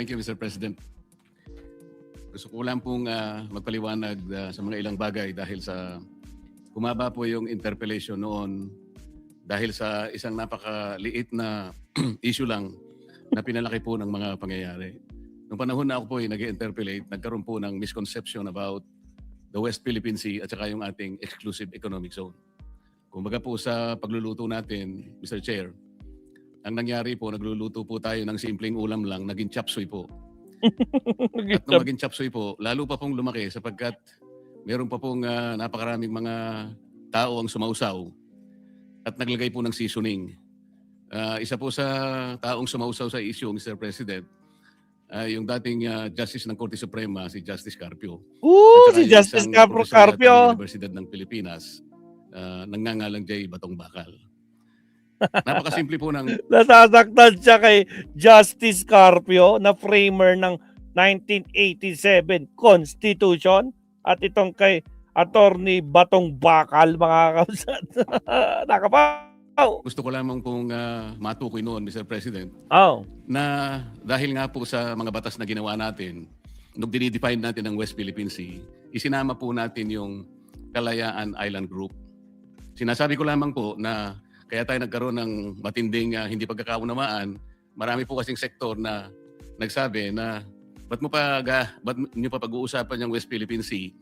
Thank you, Mr. President. Gusto ko lang pong magpaliwanag sa mga ilang bagay dahil sa humaba po yung interpellation noon dahil sa isang napakaliit na issue lang na pinalaki po ng mga pangyayari. Noong panahon na ako po ay nag-interpellate, nagkaroon po ng misconception about the West Philippine Sea at saka yung ating exclusive economic zone. Kumbaga po sa pagluluto natin, Mr. Chair, ang nangyari po, nagluluto po tayo ng simpleng ulam lang, naging chop suey po. At nung maging chop suey po, lalo pa pong lumaki sapagkat meron pa pong napakaraming mga tao ang sumausaw at naglagay po ng seasoning. Isa po sa taong sumausaw sa issue, Mr. President, yung dating Justice ng Korte Suprema, si Justice Carpio. Si Justice Carpio. Universidad ng Pilipinas, nangangalang J. Batong Bakal. Napakasimple po ng... Nasasaktan siya kay Justice Carpio na framer ng 1987 Constitution at itong kay Attorney Batong Bakal, mga kausat. Nakapaw. Gusto ko lamang pong matukoy noon, Mr. President, na dahil nga po sa mga batas na ginawa natin, nung dinidefine natin ang West Philippine Sea, isinama po natin yung Kalayaan Island Group. Sinasabi ko lamang po na kaya tayo nagkaroon ng matinding hindi pagkakaunawaan. Marami po kasing sektor na nagsabi na ba't nyo pa pag-uusapan yung West Philippine Sea?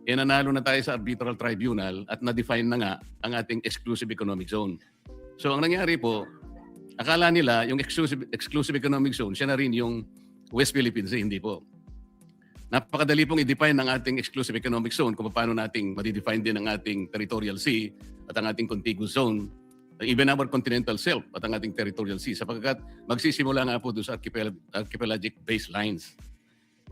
Nanalo na tayo sa arbitral tribunal at na-define na nga ang ating exclusive economic zone. So ang nangyari po, akala nila yung exclusive economic zone, siya na rin yung West Philippine Sea, hindi po. Napakadali pong i-define ng ating exclusive economic zone kung paano nating madi-define din ang ating territorial sea at ang ating contiguous zone, even our continental shelf at ang ating territorial sea, sapagkat magsisimula nga po doon sa archipelagic baselines.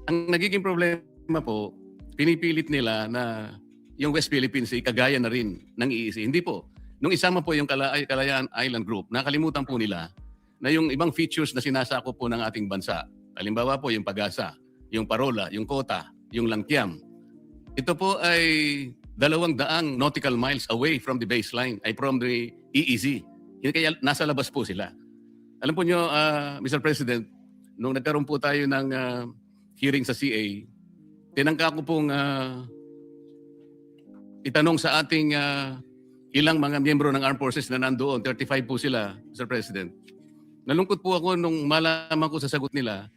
Ang nagiging problema po, pinipilit nila na yung West Philippine Sea kagaya na rin ng EEZ. Hindi po. Nung isama po yung Kalayaan Island Group, nakalimutan po nila na yung ibang features na sinasakop po ng ating bansa, halimbawa po yung Pag-asa, yung Parola, yung Kota, yung Langkiam, ito po ay 200 nautical miles away from the baseline, ay from the EEZ. Kaya nasa labas po sila. Alam po nyo, Mr. President, nung nagkaroon po tayo ng hearing sa CA, tinangka ko pong itanong sa ating ilang mga miyembro ng Armed Forces na nandoon, 35 po sila, Mr. President. Nalungkot po ako nung malaman ko sa sagot nila,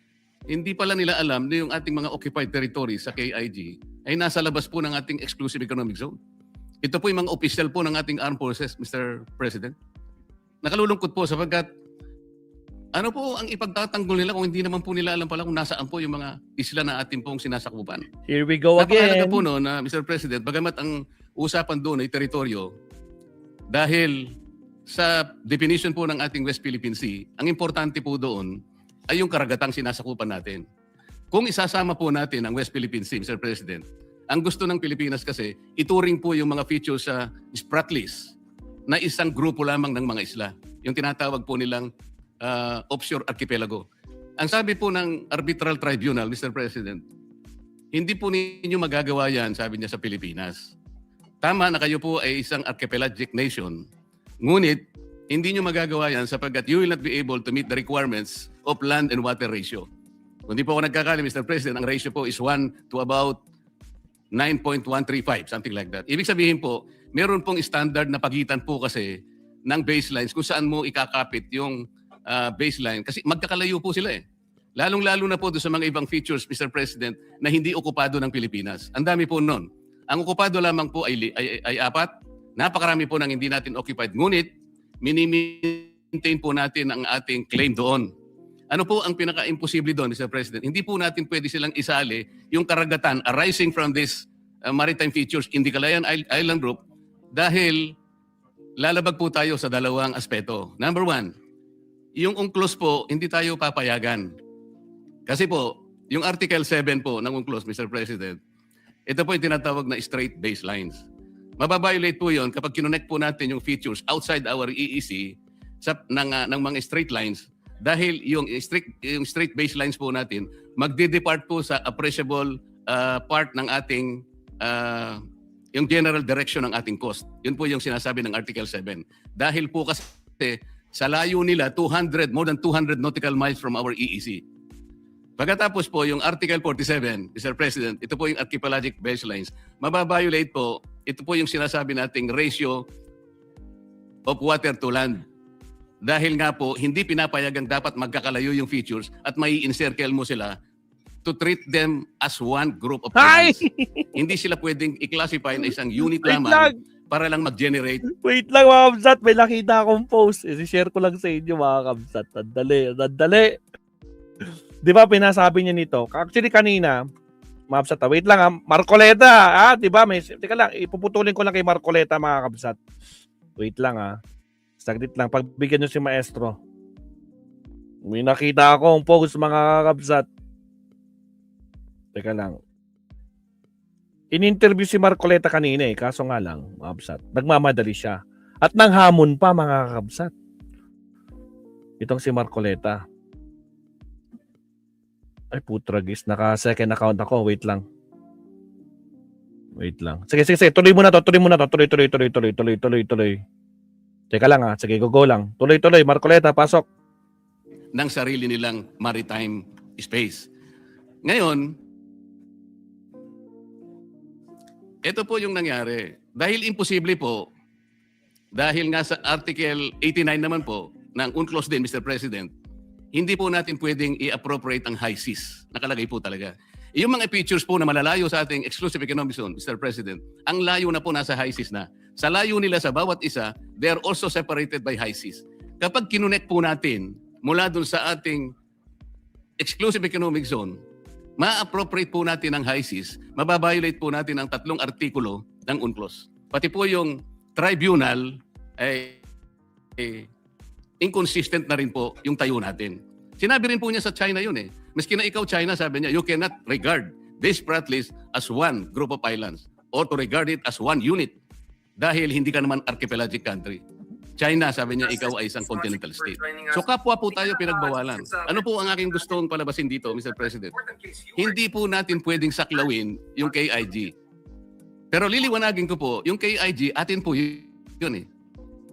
hindi pala nila alam na yung ating mga occupied territories sa KIG ay nasa labas po ng ating exclusive economic zone. Ito po yung mga official po ng ating armed forces, Mr. President. Nakalulungkot po sapagkat ano po ang ipagtatanggol nila kung hindi naman po nila alam pala kung nasaan po yung mga isla na ating pong sinasakupan. Here we go again. Napakahalaga po no, na Mr. President, bagamat ang usapan doon ay teritoryo, dahil sa definition po ng ating West Philippine Sea, ang importante po doon ay yung karagatang sinasakupan natin. Kung isasama po natin ang West Philippine Sea, Mr. President, ang gusto ng Pilipinas kasi, ituring po yung mga features sa Spratlys na isang grupo lamang ng mga isla. Yung tinatawag po nilang offshore archipelago. Ang sabi po ng arbitral tribunal, Mr. President, hindi po ninyo magagawa yan, sabi niya, sa Pilipinas. Tama na kayo po ay isang archipelagic nation. Ngunit, hindi nyo magagawa yan sapagkat you will not be able to meet the requirements of land and water ratio. Kung di po ako nagkakali, Mr. President, ang ratio po is 1 to about 9.135, something like that. Ibig sabihin po, meron pong standard na pagitan po kasi ng baselines kung saan mo ikakapit yung baseline. Kasi magkakalayo po sila eh. Lalong-lalo na po doon sa mga ibang features, Mr. President, na hindi okupado ng Pilipinas. Ang dami po nun. Ang okupado lamang po ay 4. Napakarami po ng hindi natin occupied. Ngunit, mini-maintain po natin ang ating claim doon. Ano po ang pinaka-imposible doon, Mr. President? Hindi po natin pwede silang isali yung karagatan arising from this maritime features in the Kalayaan Island Group dahil lalabag po tayo sa dalawang aspeto. Number 1, yung UNCLOS po, hindi tayo papayagan. Kasi po, yung Article 7 po ng UNCLOS, Mr. President, ito po yung tinatawag na straight baselines. Mababiolate po yun kapag kinonect po natin yung features outside our EEC ng mga straight lines dahil yung straight baselines po natin magde-depart po sa appreciable part ng ating yung general direction ng ating coast. Yun po yung sinasabi ng Article 7. Dahil po kasi sa layo nila more than 200 nautical miles from our EEC. Pagkatapos po, yung Article 47, Mr. President, ito po yung archipelagic baselines. Mababiolate po, ito po yung sinasabi nating ratio of water to land. Dahil nga po, hindi pinapayagang dapat magkakalayo yung features at may encircle mo sila to treat them as one group of Hi! islands. Hindi sila pwedeng i-classify na isang unit Wait lamang lang. para lang mag-generate. Wait lang mga kabsat, may nakita akong post. I-share ko lang sa inyo mga kabsat. Dali. Di ba pinasabi niya nito? Actually kanina, mga kabsat, wait lang ha, Marcoleta, di ba? Teka lang, ipuputulin ko lang kay Marcoleta mga kabsat. Wait lang ha. Saglit lang, pagbigyan nyo si Maestro. May nakita akong post mga kabsat. Teka lang. In-interview si Marcoleta kanina kaso nga lang, mga kabsat, nagmamadali siya. At nanghamon pa mga kabsat. Itong si Marcoleta. Ay putragis, naka-second account ako. Wait lang. Sige. Tuloy mo na to. Tuloy. Teka lang sige, go lang. Tuloy, Marcoleta, pasok. Ng sarili nilang maritime space. Ngayon, ito po yung nangyari. Dahil imposible po, dahil nga sa Article 89 naman po, ng UNCLOS din, Mr. President, hindi po natin pwedeng i-appropriate ang high seas. Nakalagay po talaga. Yung mga features po na malalayo sa ating exclusive economic zone, Mr. President, ang layo na po nasa high seas na. Sa layo nila sa bawat isa, they are also separated by high seas. Kapag kinunek po natin mula dun sa ating exclusive economic zone, ma-appropriate po natin ang high seas, mababiolate po natin ang 3 artikulo ng UNCLOS. Pati po yung tribunal ay inconsistent na rin po yung tayo natin. Sinabi rin po niya sa China yun Maski na ikaw China, sabi niya, you cannot regard this Pratt list as one group of islands or to regard it as one unit dahil hindi ka naman archipelagic country. China, sabi niya, ikaw ay isang continental state. So kapwa po tayo pinagbawalan. Ano po ang aking gustong palabasin dito, Mr. President? Hindi po natin pwedeng saklawin yung KIG. Pero liliwanagin ko po, yung KIG, atin po yun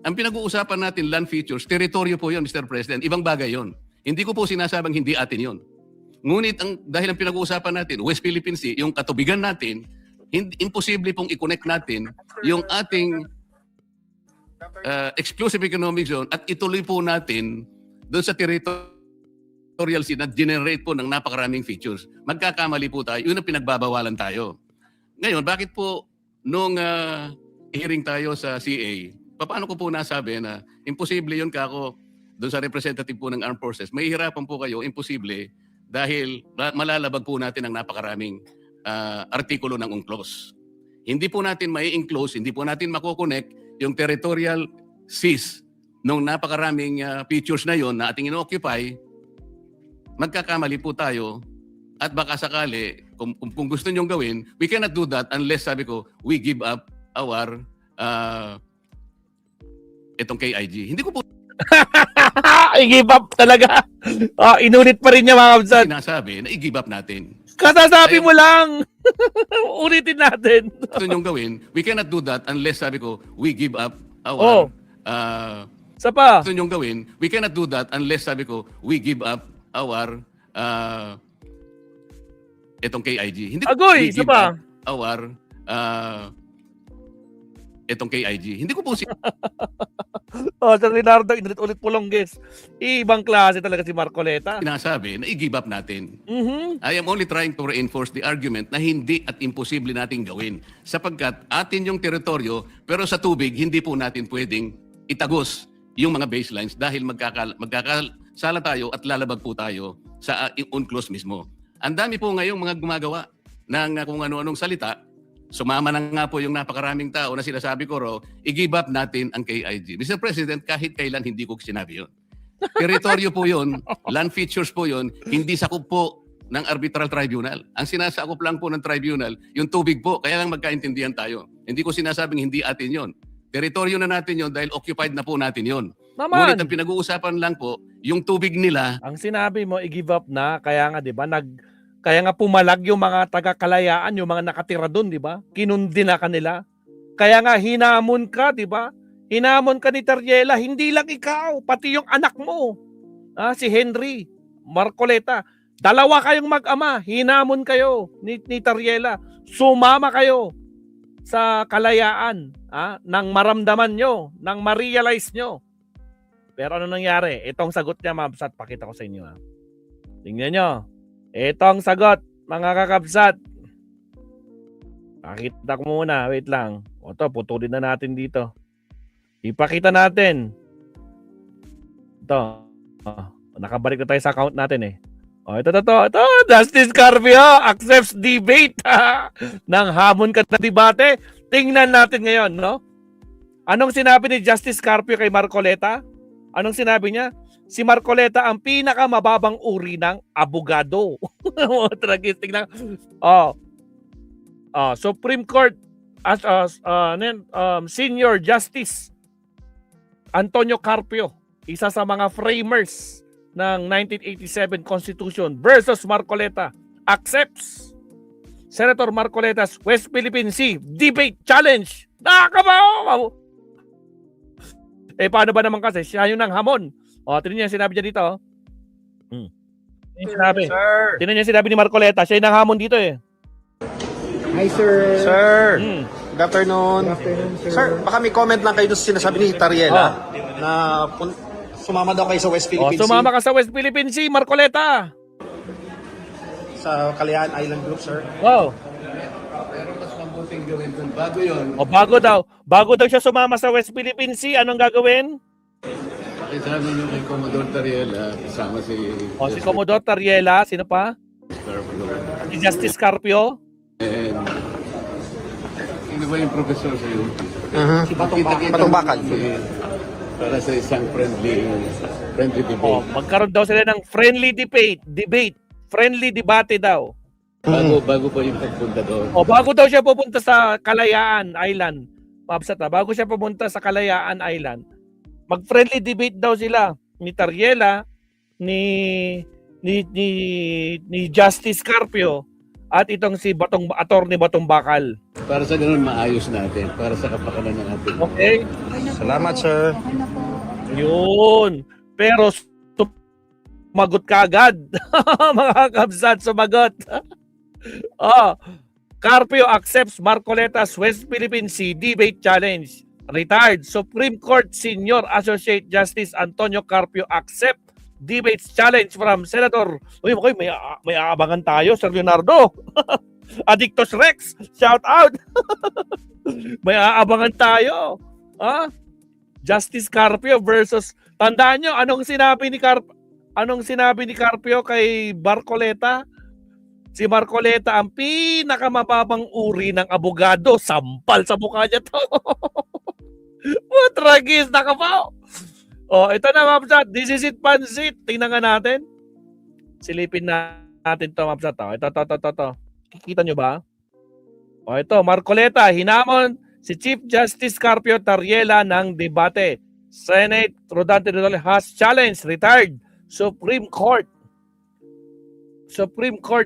Ang pinag-uusapan natin, land features, teritoryo po yun, Mr. President. Ibang bagay yun. Hindi ko po sinasabang hindi atin yun. Ngunit dahil ang pinag-uusapan natin, West Philippine Sea, yung katubigan natin, imposible pong i-connect natin yung ating exclusive economic zone at ituloy po natin doon sa territorial sea na generate po ng napakaraming features. Magkakamali po tayo. Yun ang pinagbabawalan tayo. Ngayon, bakit po nung hearing tayo sa CA, paano ko po nasabi na imposible yun kako doon sa representative po ng Armed Forces? Mahihirapan po kayo, imposible, dahil malalabag po natin ang napakaraming artikulo ng UNCLOS. Hindi po natin mai-enclose, hindi po natin makukonect yung territorial seas nung napakaraming features na yon na ating ino-occupy. Magkakamali po tayo at baka sakali, kung gusto nyong gawin, we cannot do that unless, sabi ko, we give up our itong KIG. Hindi ko po I-give up talaga. Inulit pa rin niya mga kabsat. sinasabi na i-give up natin. Kasasabi mo lang. Ulitin natin. Gusto nyong gawin, we cannot do that unless, sabi ko, we give up our Sa pa. gusto nyong gawin, we cannot do that unless, sabi ko, we give up our itong KIG. Hindi Agoy, we isa give pa. up our itong KIG. Hindi ko po Sir Leonardo, inulit po lang guys. Ibang klase talaga si Marcoleta. sinasabi na i-give up natin. Mhm. I am only trying to reinforce the argument na hindi at imposible nating gawin. Sapagkat atin yung teritoryo, pero sa tubig, hindi po natin pwedeng itagos yung mga baselines dahil magkakasala tayo at lalabag po tayo sa UNCLOS mismo. Ang dami po ngayong mga gumagawa ng kung ano-anong salita. Sumama na nga po yung napakaraming tao na sinasabi ko ro, i-give up natin ang KIG. Mr. President, kahit kailan hindi ko sinabi yun. Teritoryo po yun, land features po yun, hindi sakop po ng arbitral tribunal. Ang sinasakop lang po ng tribunal, yung tubig po, kaya lang magkaintindihan tayo. Hindi ko sinasabing hindi atin yon. Teritoryo na natin yon dahil occupied na po natin yon. Ngunit ang pinag-uusapan lang po, yung tubig nila. Ang sinabi mo, i-give up na, kaya nga, di ba, kaya nga pumalag yung mga taga-kalayaan, yung mga nakatira doon, di ba? Kinundi na kanila. Kaya nga hinamon ka, di ba? Hinamon ka ni Teriela, hindi lang ikaw, pati yung anak mo. Si Henry Marcoleta. Dalawa kayong mag-ama, hinamon kayo ni Tariela. Sumama kayo sa kalayaan, nang maramdaman nyo, nang ma-realize nyo. Pero ano nangyari? Itong sagot niya, Mabsat, pakita ko sa inyo. Tingnan nyo. Itong sagot, mga kakabsat. Pakita ko muna, wait lang. O to, putulin na natin dito. Ipakita natin. Ito. Nakabalik na tayo sa account natin eh. Ito. Justice Carpio accepts debate ng hamon ka na debate. Tingnan natin ngayon, no? Anong sinabi ni Justice Carpio kay Marcoleta? Anong sinabi niya? Si Marcoleta ang pinakamababang uri ng abogado. Tragis, tingnan. Supreme Court Senior Justice Antonio Carpio, isa sa mga framers ng 1987 Constitution versus Marcoleta, accepts Senator Marcoleta's West Philippine Sea debate challenge. Nakakabaw! Paano ba naman kasi? Siya yung nang hamon. Tingnan niya sinabi niya dito. Tingnan niya sinabi ni Marcoleta. Siya yung nang hamon dito eh. Hi, sir. Sir, good afternoon. Sir, baka may comment lang kayo doon sa sinasabi ni Tariela na sumama daw kayo sa West Philippine Sea. Sumama ka sa West Philippine Sea, Marcoleta. Sa Kalayaan Island Group, sir. Wow. Pero mas mabuting gawin dun. Bago yun. Bago daw siya sumama sa West Philippine Sea, anong gagawin? Pakisama nyo kay Commodore Tariela. Kasama si... Si Commodore Tariela. Sino pa? Si Justice Carpio. And... Sino ba yung professor sa UP? Si Batong Bakal. Para sa isang friendly debate. Magkaroon daw sila ng friendly debate. Friendly debate daw. Bago pa yung pagpunta doon. Bago daw siya pupunta sa Kalayaan Island. Mabsat, bago siya pumunta sa Kalayaan Island, mag-friendly debate daw sila ni Tariela, ni Justice Carpio, at itong si Attorney Batong Bakal. Para sa ganun maayos natin. Para sa kapakanan ng ating. Okay? Salamat, sir. Yun. Pero sumagot ka agad. Mga kabsat, sumagot. Carpio accepts Marcoleta's West Philippine Sea debate challenge. Retired Supreme Court Senior Associate Justice Antonio Carpio accept debates challenge from Senator. May aabangan tayo, Sir Leonardo. Addictus Rex, shout out. May aabangan tayo. Justice Carpio versus, tandaan nyo, anong sinabi ni Carpio kay Marcoleta? Si Marcoleta ang pinakamababang uri ng abogado. Sampal sa mukha niya to. What tragis, nakapaw. Ito na, Mabsat. This is it, pansit. Tingnan nga natin. Silipin natin to, Mabsat. Ito. Kikita nyo ba? Ito, Marcoleta. Hinamon si Chief Justice Carpio Tariela ng debate. Senate Rodante has challenged retired Supreme Court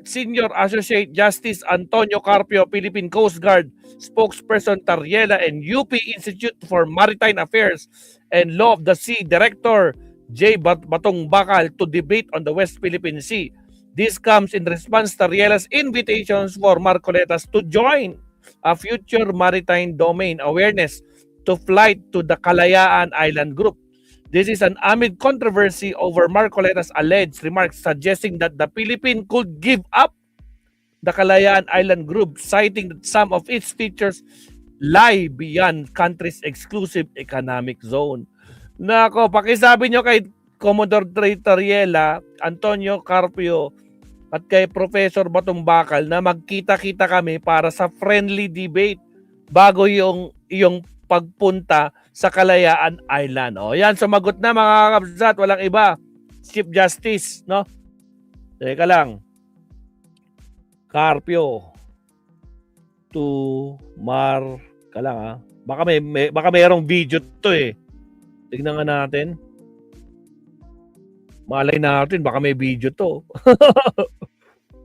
Senior Associate Justice Antonio Carpio, Philippine Coast Guard spokesperson Tariela, and UP Institute for Maritime Affairs and Law of the Sea Director J. Batong Bakal to debate on the West Philippine Sea. This comes in response to Tariela's invitations for Marcoletas to join a future maritime domain awareness to flight to the Kalayaan Island Group. This is an amid controversy over Marcoleta's alleged remarks suggesting that the Philippines could give up the Kalayaan Island Group, citing that some of its features lie beyond country's exclusive economic zone. Nako, pakisabi nyo kay Commodore Tariela, Antonio Carpio, at kay Professor Batong Bakal na magkita-kita kami para sa friendly debate bago yung pagpunta sa Kalayaan Island. Yan, sumagot na mga kabsat, walang iba. Chief Justice, no? Teka lang. Carpio to ka lang baka mayroong video to eh. Tignan nga natin. Malay natin, baka may video to.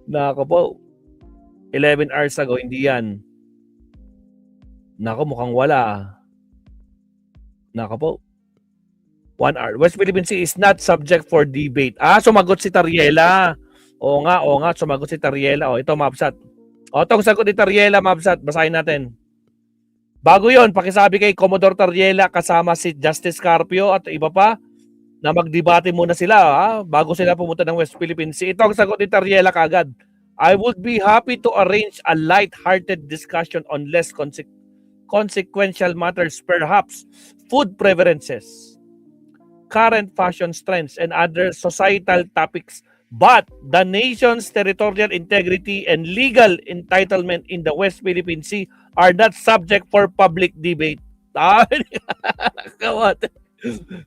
Nako po. 11 hours ago, hindi yan. Nako, mukhang wala. Nako po. 1 hour. West Philippine Sea is not subject for debate. Sumagot si Tariela. Oo nga, sumagot si Tariela. Ito, Mabsat. Itong sagot ni Tariela, Mabsat, basahin natin. Bago yon, pakisabi kay Commodore Tariela kasama si Justice Carpio at iba pa na magdebate muna sila bago sila pumunta ng West Philippine Sea. Ito ang sagot ni Tariela kagad. I would be happy to arrange a light-hearted discussion on less consequential matters, perhaps food preferences, current fashion trends, and other societal topics. But the nation's territorial integrity and legal entitlement in the West Philippine Sea are not subject for public debate.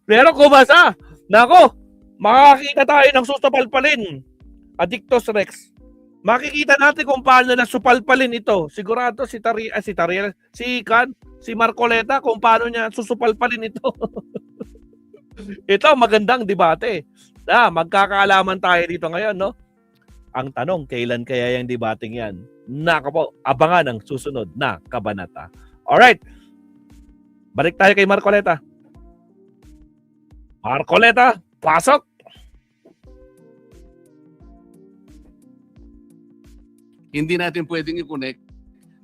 Pero kumasa, nako, makakita tayo ng susupalpalin. Addictus Rex. Makikita natin kung paano na supalpalin ito. Sigurado si Marcoleta kung paano niya susupalpalin ito. Ito magandang debate. Magkakaalaman tayo dito ngayon, no? Ang tanong, kailan kaya yung debating yan? Naka po, abangan ang susunod na kabanata. Alright, balik tayo kay Marcoleta. Marcoleta, pasok! Hindi natin pwedeng i-connect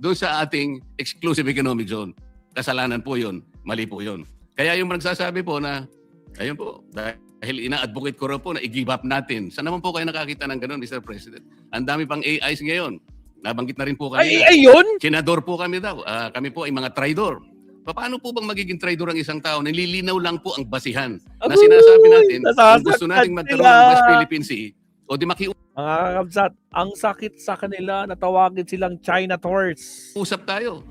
doon sa ating exclusive economic zone. Kasalanan po yun. Mali po yun. Kaya yung nagsasabi po na, ayun po, dahil ina-advocate ko rin po na i-give up natin. Saan naman po kayo nakakita ng ganun, Mr. President? Ang dami pang AIs ngayon. Nabanggit na rin po kami. Ayun? Senador po kami daw. Kami po ay mga traidor. Paano po bang magiging traidor ang isang tao? Nililinaw lang po ang basihan na sinasabi natin kung gusto nating magkaroon ng West Philippine Sea o di mga kakabsat, ang sakit sa kanila na tawagin silang China Tours. usap tayo.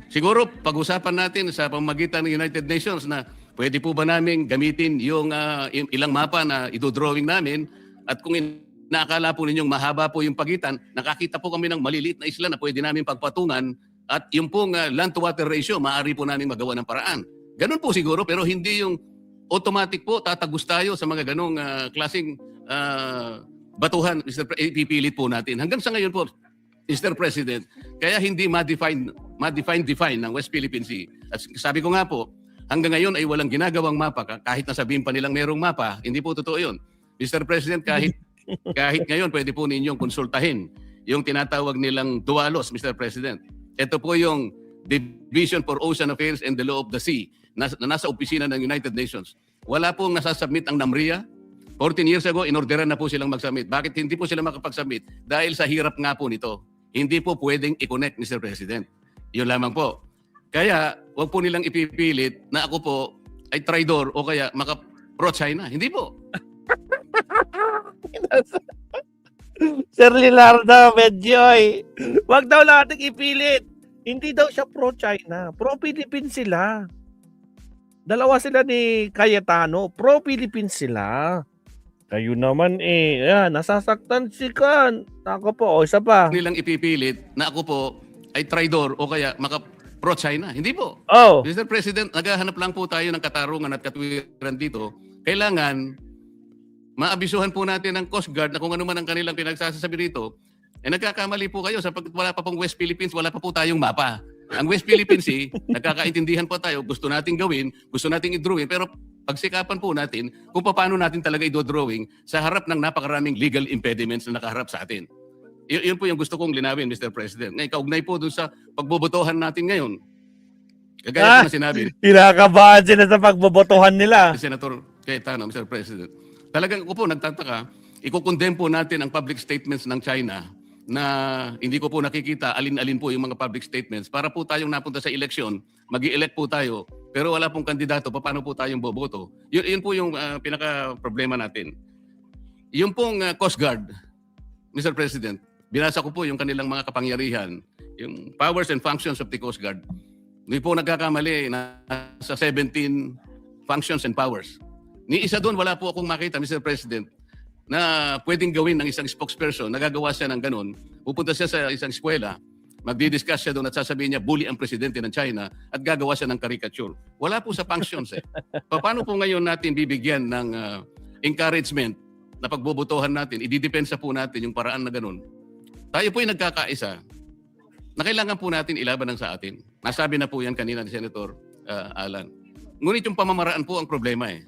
Siguro, pag-usapan natin sa pamamagitan ng United Nations na pwede po ba namin gamitin yung ilang mapa na idodrawing namin at kung inaakala po ninyong mahaba po yung pagitan, nakakita po kami ng maliliit na isla na pwede namin pagpatungan at yung pong land-to-water ratio, maaari po namin magawa ng paraan. Ganun po siguro, pero hindi yung automatic po, tatagos tayo sa mga ganong klaseng batuhan, ipipilit po natin. Hanggang sa ngayon po, Mr. President, kaya hindi ma-define ng West Philippine Sea. At sabi ko nga po, hanggang ngayon ay walang ginagawang mapa, kahit nasabihin pa nilang merong mapa, hindi po totoo yun. Mr. President, kahit ngayon pwede po ninyong konsultahin yung tinatawag nilang DUALOS, Mr. President. Ito po yung Division for Ocean Affairs and the Law of the Sea na nasa opisina ng United Nations. Wala pong nasasubmit ang NAMRIA. 14 years ago, inorderan na po silang mag-submit. Bakit hindi po sila makapag-submit? Dahil sa hirap nga po nito. Hindi po pwedeng i-connect, Mr. President. Yun lamang po. Kaya, wag po nilang ipipilit na ako po ay traidor o kaya pro-China. Hindi po. Sir Lilarda Medjoy, wag daw nating ipilit. Hindi daw siya pro-China. Pro-Philippine sila. Dalawa sila ni Cayetano. Pro-Philippine sila. Kayo naman nasasaktan si Kan. Ako po, isa pa. Nilang ipipilit na ako po ay traidor o kaya pro-China. Hindi po. Mr. President, naghahanap lang po tayo ng katarungan at katwiran dito. Kailangan maabisuhan po natin ng Coast Guard na kung ano man ang kanilang pinagsasabi rito, nagkakamali po kayo sapagkat wala pa pong West Philippines, wala pa po tayong mapa. Ang West Philippine Sea, nagkakaintindihan po tayo, gusto nating gawin, gusto nating i-drawing, pero pagsikapan po natin kung paano natin talaga i-drawing sa harap ng napakaraming legal impediments na nakaharap sa atin. Yun po yung gusto kong linawin, Mr. President. Ngayon, kaugnay po dun sa pagbobotohan natin ngayon. Kagaya po na sinabi. Kinakabahan sila sa pagbobotohan nila. Senator Cayetano, Mr. President. Talagang ako po nagtataka, i-condemn po natin ang public statements ng China na hindi ko po nakikita alin-alin po yung mga public statements para po tayong napunta sa eleksyon, mag-i-elect po tayo, pero wala pong kandidato, paano po tayong boboto? Yun po yung pinaka-problema natin. Yung pong Coast Guard, Mr. President, binasa ko po yung kanilang mga kapangyarihan, yung powers and functions of the Coast Guard. Hindi po nagkakamali na sa 17 functions and powers. Ni isa doon, wala po akong makita, Mr. President, na pwedeng gawin ng isang spokesperson, nagagawa siya ng ganun, pupunta siya sa isang eskwela, magdi-discuss siya doon at sasabihin niya, bully ang presidente ng China at gagawa siya ng caricature. Wala po sa functions eh. Paano po ngayon natin bibigyan ng encouragement na pagbobotohan natin, ididepensa po natin yung paraan na ganun? Tayo po ay nagkakaisa na kailangan po natin ilaban ng sa atin. Nasabi na po yan kanina ni Senator Alan. Ngunit yung pamamaraan po ang problema eh.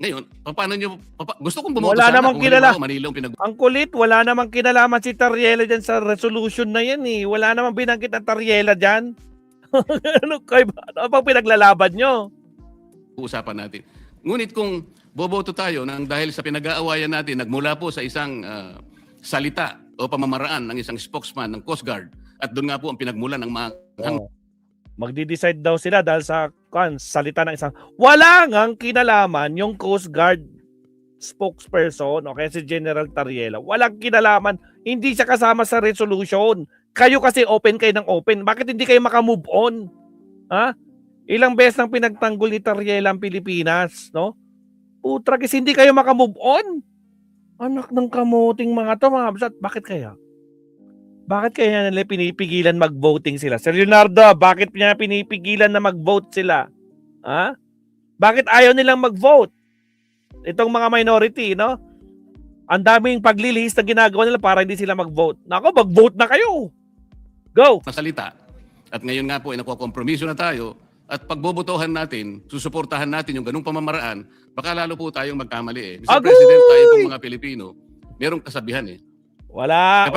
Ngayon, paano nyo, gusto kong bumoto Wala sana namang kung kilala. halimbawa Manila ang pinag- Ang kulit, wala namang kinalaman si Tariela dyan sa resolution na yan eh. Wala namang binanggit ang Tariela dyan. Ano bang pinaglalaban nyo? uusapan natin. Ngunit kung boboto tayo nang dahil sa pinag-aawayan natin, nagmula po sa isang salita o pamamaraan ng isang spokesman ng Coast Guard at doon nga po ang pinagmulan ng mga Magdi-decide daw sila dahil sa salita ng isang wala ngang kinalaman yung Coast Guard spokesperson o kaya si General Tariela. Walang kinalaman. Hindi siya kasama sa resolution. Kayo kasi open kayo ng open. Bakit hindi kayo makamove on? Ha? Ilang beses nang pinagtanggol ni Tariela ang Pilipinas, no? Putra, kasi hindi kayo makamove on. Anak ng kamuting mga to, mga absat. Bakit kaya? Bakit kaya nila pinipigilan mag-voting sila? Sir Leonardo, bakit niya pinipigilan na mag-vote sila? Ha? Bakit ayaw nilang mag-vote? Itong mga minority, no? Ang daming paglilihis na ginagawa nila para hindi sila mag-vote. Nako, mag-vote na kayo. Go! salita. At ngayon nga po ay nakukompromiso na tayo at pagbobotohan natin, susuportahan natin yung ganung pamamaraan, baka lalo po tayong magkamali eh. Mr. Agoy! President, tayo pong mga Pilipino, merong kasabihan eh. Wala.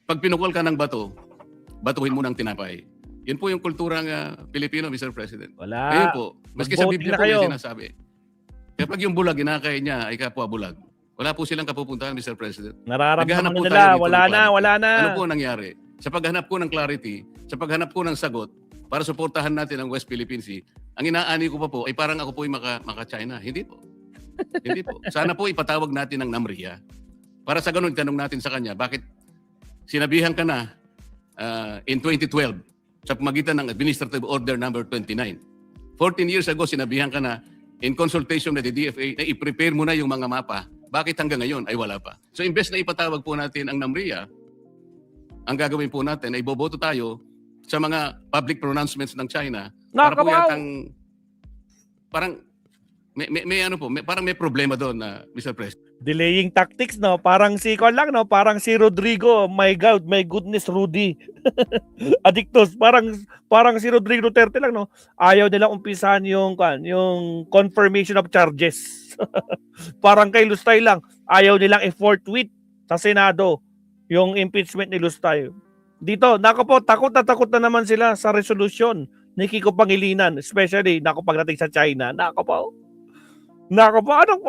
Pag pinukol ka ng bato, batuhin mo ng tinapay. Yun po yung kulturang Pilipino, Mr. President. Wala. Ngayon po, maski sa Mag-voting Biblia na po kayo. may sinasabi. Kapag yung bulag, ginakay niya ay kapwa bulag. Wala po silang kapupuntahan, Mr. President. Nararamdaman Naghahanap po nila. tayo dito Wala ng na, clarity. wala na. Ano po ang nangyari? Sa paghanap ko ng clarity, sa paghanap ko ng sagot, para suportahan natin ang West Philippine Sea, ang inaani ko pa po ay parang ako po ay maka-China. Hindi po. Hindi po. Sana po ipatawag natin ng NAMRIA. Para sa ganun, tanong natin sa kanya, bakit sinabihan ka na in 2012 sa pamagitan ng Administrative Order Number 29. 14 years ago, sinabihan ka na in consultation with the DFA na i-prepare mo na yung mga mapa. Bakit hanggang ngayon ay wala pa? So imbes na ipatawag po natin ang NAMRIA, ang gagawin po natin ay boboto tayo sa mga public pronouncements ng China para po yatang parang parang may problema doon na Mr. President. Delaying tactics, no? Parang si Kon lang, no? Parang si Rodrigo. My God, my goodness, Rudy. Adictos. Parang si Rodrigo Duterte lang, no? Ayaw nilang umpisahan yung confirmation of charges. Parang kay Lustay lang. Ayaw nilang i-forthwith sa Senado yung impeachment ni Lustay. Dito, nako po, takot na naman sila sa resolution ni Kiko Pangilinan. Especially, nako pagdating sa China. Nako po, anong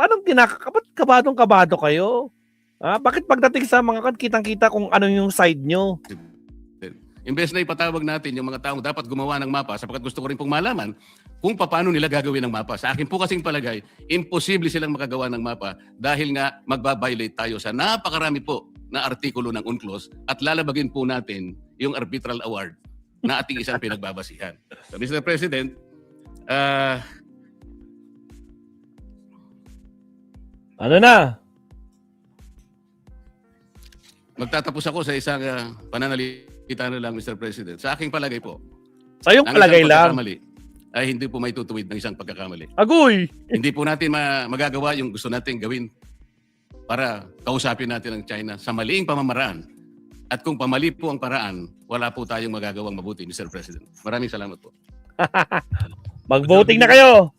kabadong-kabado kayo? Bakit pagdating sa mga kitang-kita kung ano yung side nyo? Imbes na ipatawag natin yung mga taong dapat gumawa ng mapa sapagkat gusto ko rin pong malaman kung paano nila gagawin ng mapa. Sa akin po kasing palagay, imposible silang makagawa ng mapa dahil nga magbabiolate tayo sa napakarami po na artikulo ng UNCLOS at lalabagin po natin yung arbitral award na ating isang pinagbabasihan. So, Mr. President, ano na? magtatapos ako sa isang pananalita na lang, Mr. President. Sa aking palagay po, Sa yung ang palagay isang lang. pagkakamali ay hindi po may tutuwid ng isang pagkakamali. Agoy! Hindi po natin magagawa yung gusto natin gawin para kausapin natin ang China sa maliing pamamaraan. At kung pamali po ang paraan, wala po tayong magagawang mabuti, Mr. President. Maraming salamat po. Mag-voting na kayo!